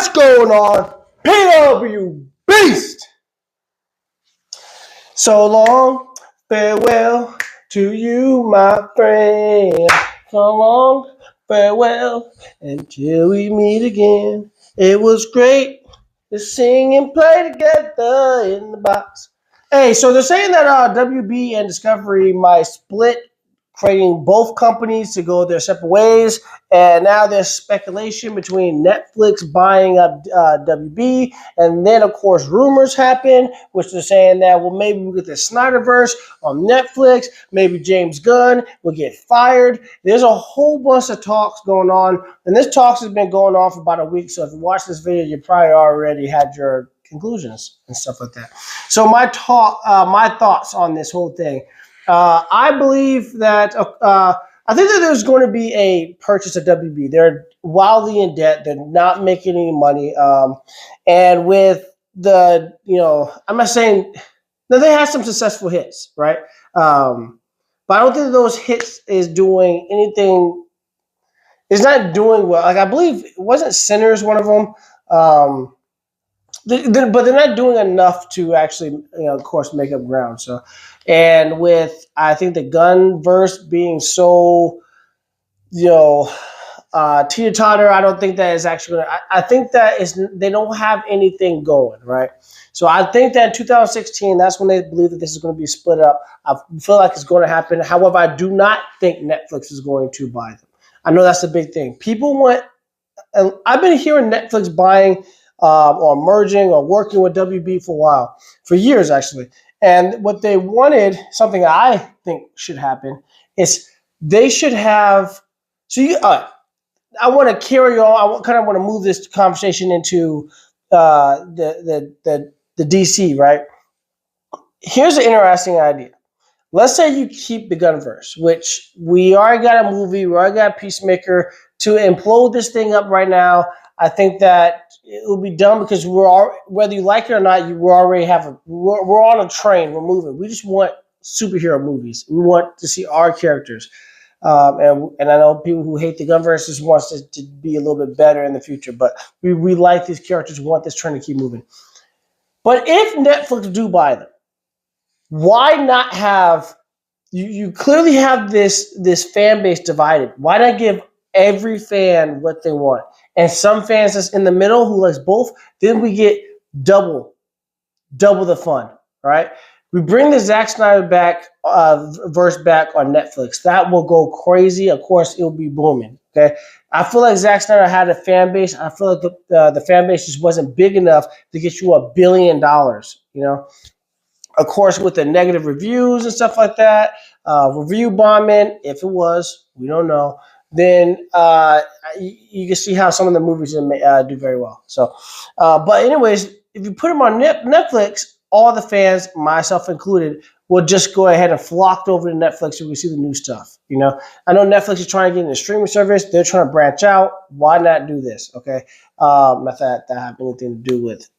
What's going on, PW Beast? So long, farewell to you, my friend. So long, farewell, until we meet again. It was great to sing and play together in the box. Hey, so they're saying that WB and Discovery might split, creating both companies to go their separate ways. And now there's speculation between Netflix buying up WB. And then, of course, rumors happen, which they're saying that, well, maybe we'll get the Snyder-verse on Netflix. Maybe James Gunn will get fired. There's a whole bunch of talks going on. And this talks has been going on for about a week. So if you watch this video, you probably already had your conclusions and stuff like that. So my thoughts on this whole thing. I believe that I think that there's going to be a purchase of WB. They're wildly in debt. They're not making any money. And with the, I'm not saying that they had some successful hits, right? But I don't think those hits is doing anything. It's not doing well. Like I believe, wasn't Sinners one of them? But they're not doing enough to actually, of course, make up ground. So, and with I think the Gunn-verse being so, teeter-totter, I don't think that is actually going to. I think that they don't have anything going, right? So I think that in 2016, that's when they believe that this is going to be split up. I feel like it's going to happen. However, I do not think Netflix is going to buy them. I know that's the big thing. People want, and I've been hearing Netflix buying or merging or working with WB for a while, for years actually. And what they wanted, something I think should happen, is they should have. So I want to carry on. I kind of want to move this conversation into the DC, right? Here's an interesting idea. Let's say you keep the Gunn-verse, which we already got a movie, we already got a Peacemaker. To implode this thing up right now, I think that it will be done because whether you like it or not, we're on a train, we're moving. We just want superhero movies. We want to see our characters. And I know people who hate the Gunn-verse just wants to be a little bit better in the future, but we like these characters, we want this trend to keep moving. But if Netflix do buy them, why not have you clearly have this fan base divided? Why not give every fan what they want? And some fans that's in the middle who likes both, then we get double the fun, right? We bring the Zack Snyder verse back on Netflix. That will go crazy. Of course, it'll be booming. Okay, I feel like Zack Snyder had a fan base. I feel like the fan base just wasn't big enough to get you $1 billion. Of course, with the negative reviews and stuff like that, review bombing, if it was, we don't know, then you can see how some of the movies do very well. So, but anyways, if you put them on Netflix, all the fans, myself included, will just go ahead and flock over to Netflix so we can see the new stuff. I know Netflix is trying to get into streaming service. They're trying to branch out. Why not do this? Okay, not that have anything to do with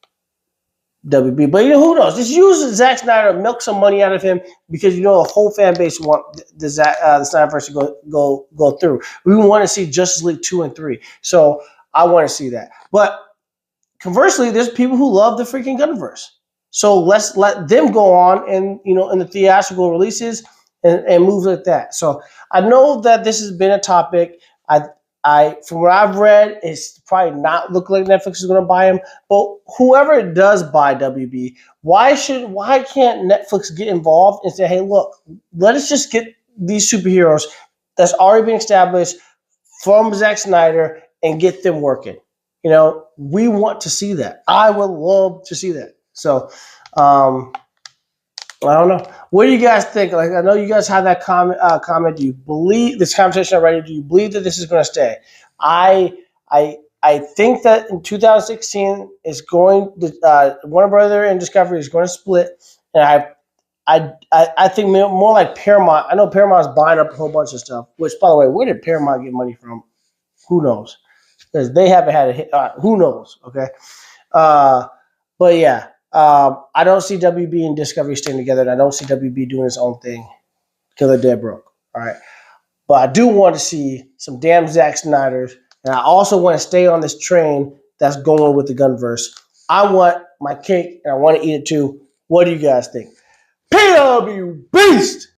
WB, but who knows? Just use Zack Snyder, milk some money out of him because the whole fan base want the Snyderverse to go through. We want to see Justice League 2 and 3, so I want to see that. But conversely, there's people who love the freaking Gunn-verse, so let's let them go on and in the theatrical releases and move like that. So I know that this has been a topic. From what I've read, it's probably not look like Netflix is going to buy him. But whoever does buy WB, why can't Netflix get involved and say, hey, look, let us just get these superheroes that's already been established from Zack Snyder and get them working. We want to see that. I would love to see that. So, I don't know. What do you guys think? Like, I know you guys have that comment. Do you believe this conversation already? Do you believe that this is going to stay? I think that in 2016 is going. Warner Brother and Discovery is going to split, and I think more like Paramount. I know Paramount's buying up a whole bunch of stuff. Which, by the way, where did Paramount get money from? Who knows? Because they haven't had a hit. Who knows? Okay, but yeah. I don't see WB and Discovery staying together, and I don't see WB doing his own thing till they're dead broke. All right. But I do want to see some damn Zack Snyders, and I also want to stay on this train that's going with the gunverse. I want my cake and I want to eat it too. What do you guys think? PW Beast!